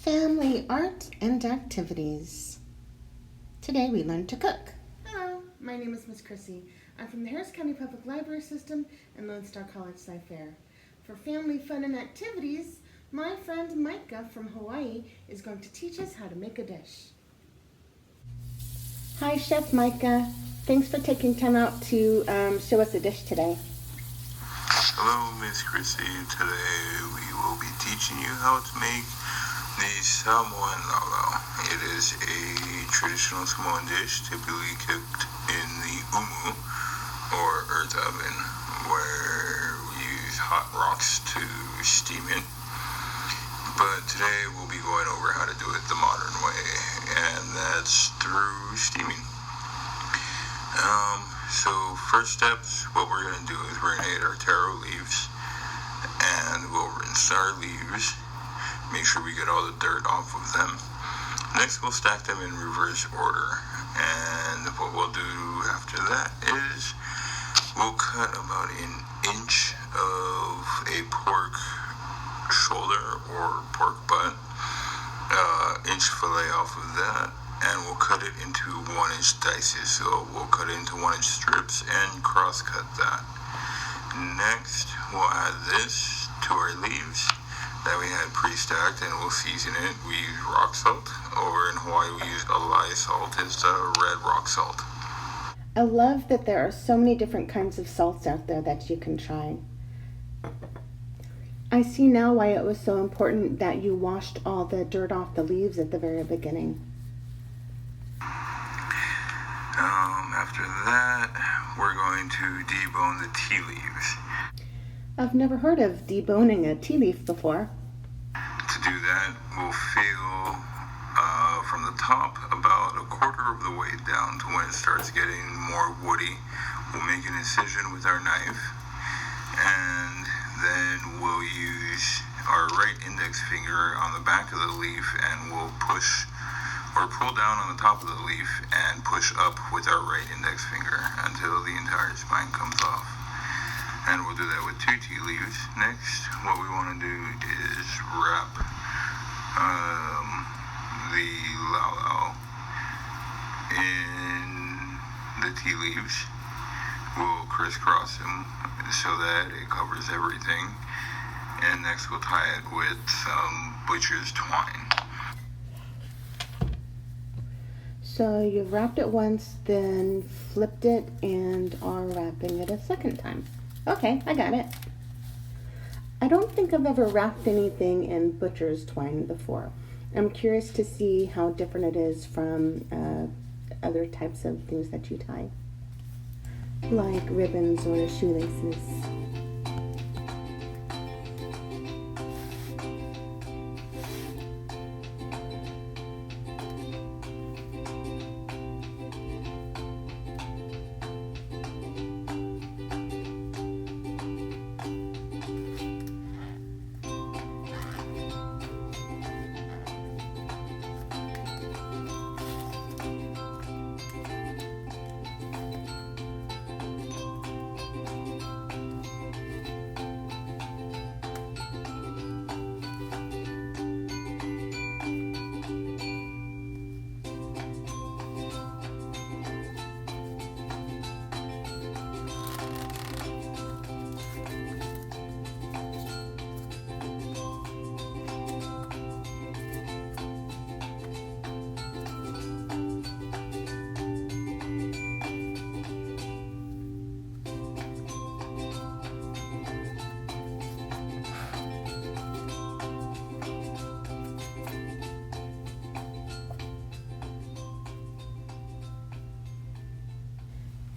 Family art and activities. Today we learn to cook. Hello, my name is Miss Krissy. I'm from the Harris County Public Library System and Lone Star College Sci-Fair. For family fun and activities, my friend Maika from Hawaii is going to teach us how to make a dish. Hi, Chef Maika. Thanks for taking time out to show us a dish today. Hello, Miss Krissy. Today we will be teaching you how to make the Samoan Lau Lau. It is a traditional Samoan dish typically cooked in the umu, or earth oven, where we use hot rocks to steam it. But today we'll be going over how to do it the modern way, and that's through steaming. So first steps, what we're going to do is we're going to get our taro leaves, and we'll rinse our leaves, make sure we get all the dirt off of them. Next, we'll stack them in reverse order, and what we'll do after that is we'll cut about an inch of a pork shoulder or pork butt, inch fillet off of that, and we'll cut it into 1-inch dices. So we'll cut it into 1-inch strips and cross cut that. Next, we'll add this to our leaves that we had pre-stacked, and we'll season it. We use rock salt. Over in Hawaii, we use alai salt. It's red rock salt. I love that there are so many different kinds of salts out there that you can try. I see now why it was so important that you washed all the dirt off the leaves at the very beginning. After that, we're going to debone the tea leaves. I've never heard of deboning a tea leaf before. To do that, we'll feel from the top about a quarter of the way down to when it starts getting more woody. We'll make an incision with our knife, and then we'll use our right index finger on the back of the leaf, and we'll push or pull down on the top of the leaf and push up with our right index finger until the entire spine comes off. And we'll do that with 2 tea leaves. Next, what we want to do is wrap the Lau Lau in the tea leaves. We'll crisscross them so that it covers everything. And next we'll tie it with some butcher's twine. So you've wrapped it once, then flipped it, and are wrapping it a second time. Okay, I got it. I don't think I've ever wrapped anything in butcher's twine before. I'm curious to see how different it is from other types of things that you tie, like ribbons or shoelaces.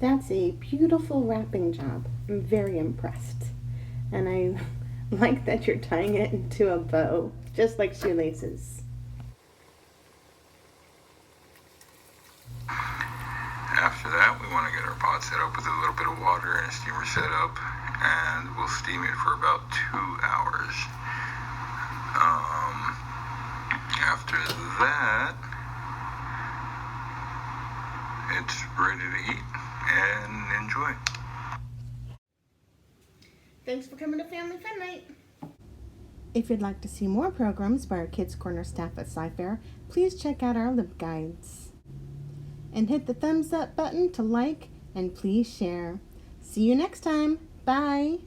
That's a beautiful wrapping job. I'm very impressed. And I like that you're tying it into a bow, just like shoelaces. After that, we want to get our pot set up with a little bit of water and a steamer set up, and we'll steam it for about 2 hours. After that, it's ready to eat and enjoy. Thanks for coming to Family Fun Night. If you'd like to see more programs by our Kids Corner staff at Sci-Fair, please check out our LibGuides. And hit the thumbs up button to like and please share. See you next time. Bye.